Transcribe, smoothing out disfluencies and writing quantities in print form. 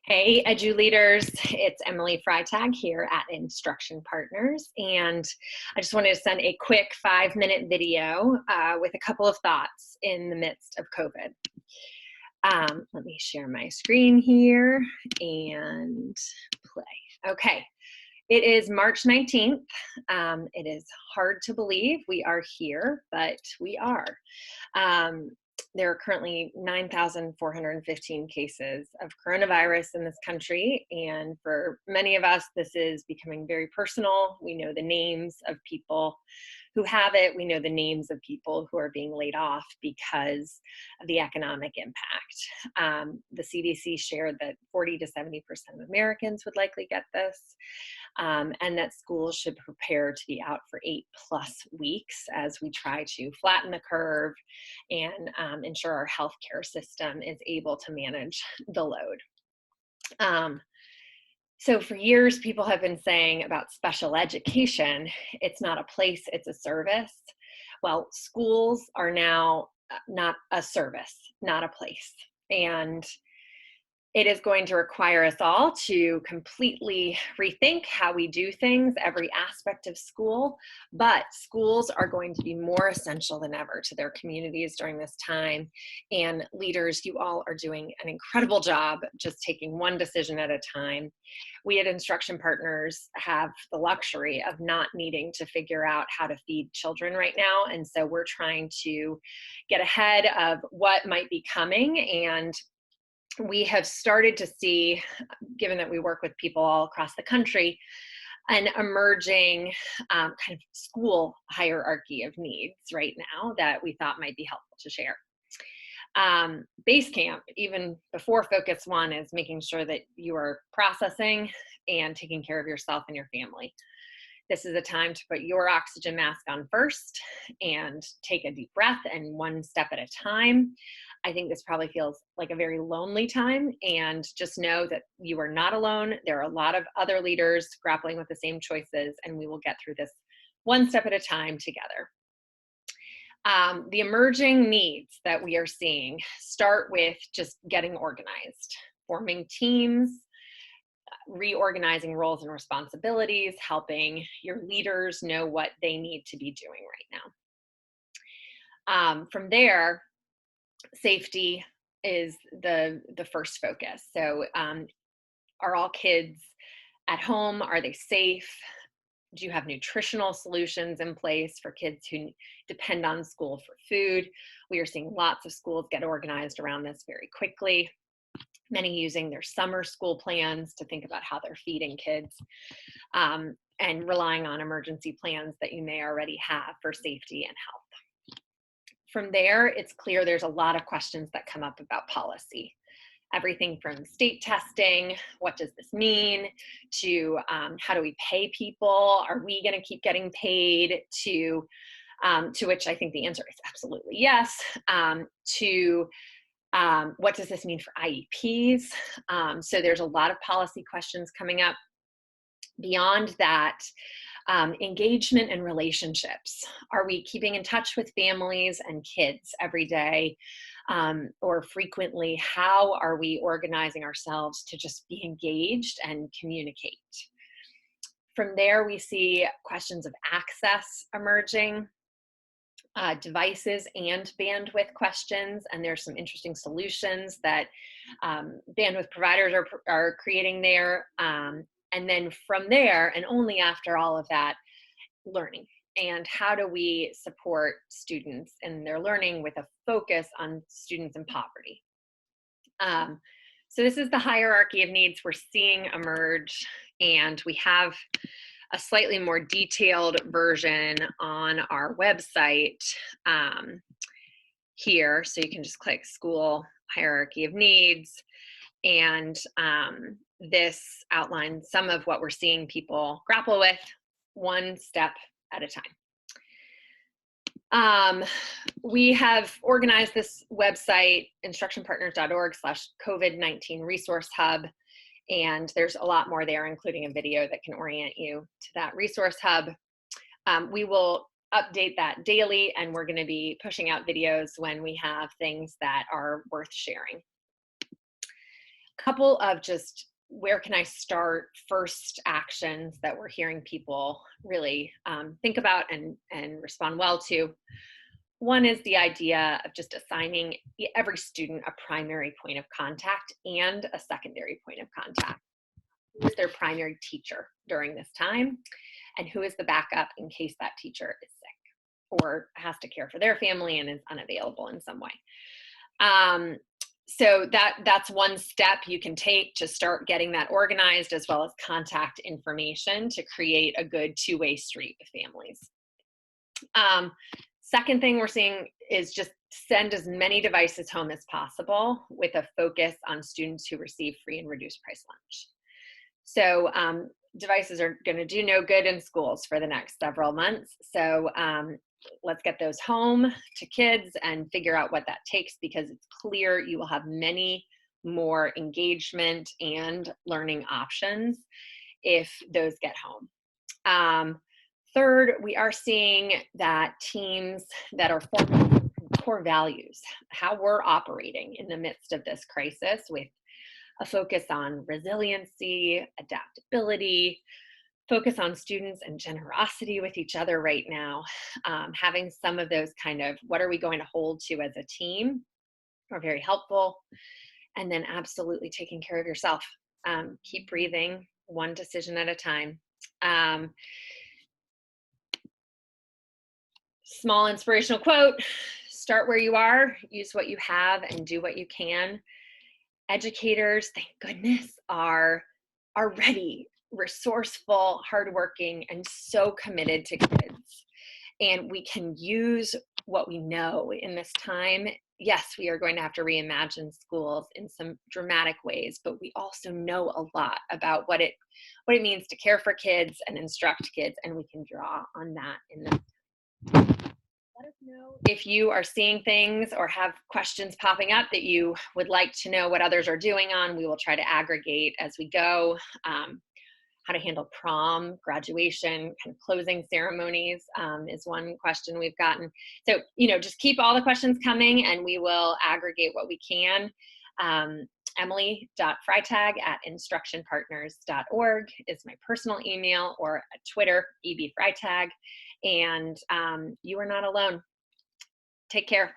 Hey, Edu Leaders, it's Emily Freitag here at Instruction Partners, and I just wanted to send a quick 5-minute video with a couple of thoughts in the midst of COVID. Let me share my screen here and play. Okay, it is March 19th. It is hard to believe we are here, but we are. There are currently 9,415 cases of coronavirus in this country, and for many of us, this is becoming very personal. We know the names of people who have it. We know the names of people who are being laid off because of the economic impact. The CDC shared that 40 to 70% of Americans would likely get this, and that schools should prepare to be out for 8+ weeks as we try to flatten the curve and ensure our healthcare system is able to manage the load. So for years, people have been saying about special education, it's not a place, it's a service. Well, schools are now not a service, not a place. And it is going to require us all to completely rethink how we do things, every aspect of school, but schools are going to be more essential than ever to their communities during this time. And leaders, you all are doing an incredible job just taking one decision at a time. We at Instruction Partners have the luxury of not needing to figure out how to feed children right now. And so we're trying to get ahead of what might be coming, and we have started to see, given that we work with people all across the country, an emerging kind of school hierarchy of needs right now that we thought might be helpful to share. Basecamp, even before Focus One, is making sure that you are processing and taking care of yourself and your family. This is a time to put your oxygen mask on first and take a deep breath, and one step at a time. I think this probably feels like a very lonely time, and just know that you are not alone. There are a lot of other leaders grappling with the same choices, and we will get through this one step at a time together. The emerging needs that we are seeing start with just getting organized, forming teams, reorganizing roles and responsibilities, helping your leaders know what they need to be doing right now. From there, safety is the first focus. So are all kids at home? Are they safe? Do you have nutritional solutions in place for kids who depend on school for food? We are seeing lots of schools get organized around this very quickly, many using their summer school plans to think about how they're feeding kids, and relying on emergency plans that you may already have for safety and health. From there, it's clear there's a lot of questions that come up about policy. Everything from state testing, what does this mean, to how do we pay people? Are we going to keep getting paid? To which I think the answer is absolutely yes. What does this mean for IEPs? So there's a lot of policy questions coming up. Beyond that, engagement and relationships. Are we keeping in touch with families and kids every day or frequently? How are we organizing ourselves to just be engaged and communicate? From there, we see questions of access emerging, devices and bandwidth questions, and there's some interesting solutions that bandwidth providers are creating there. And then from there, and only after all of that, learning. And how do we support students in their learning with a focus on students in poverty? So this is the hierarchy of needs we're seeing emerge, and we have a slightly more detailed version on our website here. So you can just click school hierarchy of needs, and this outlines some of what we're seeing people grapple with one step at a time. We have organized this website, instructionpartners.org/COVID-19 resource hub, and there's a lot more there, including a video that can orient you to that resource hub. We will update that daily, and we're going to be pushing out videos when we have things that are worth sharing. couple of just where can I start first actions that we're hearing people really think about and respond well to. One is the idea of just assigning every student a primary point of contact and a secondary point of contact. Who is their primary teacher during this time, and who is the backup in case that teacher is sick or has to care for their family and is unavailable in some way. So that's one step you can take to start getting that organized, as well as contact information to create a good two-way street with families. Second thing we're seeing is just send as many devices home as possible with a focus on students who receive free and reduced price lunch. So devices are going to do no good in schools for the next several months. So let's get those home to kids and figure out what that takes, because it's clear you will have many more engagement and learning options if those get home. Third, we are seeing that teams that are forming core values, how we're operating in the midst of this crisis, with a focus on resiliency, adaptability, focus on students and generosity with each other right now. Having some of those kind of, what are we going to hold to as a team, are very helpful. And then absolutely taking care of yourself. Keep breathing, one decision at a time. Small inspirational quote: start where you are, use what you have, and do what you can. Educators, thank goodness, are ready, resourceful, hardworking, and so committed to kids. And we can use what we know in this time. Yes, we are going to have to reimagine schools in some dramatic ways, but we also know a lot about what it means to care for kids and instruct kids, and we can draw on that in the. Let us know if you are seeing things or have questions popping up that you would like to know what others are doing on. We will try to aggregate as we go. How to handle prom, graduation, kind of closing ceremonies is one question we've gotten. So, just keep all the questions coming and we will aggregate what we can. Emily.freitag@instructionpartners.org is my personal email, or Twitter, EBFreitag. And you are not alone. Take care.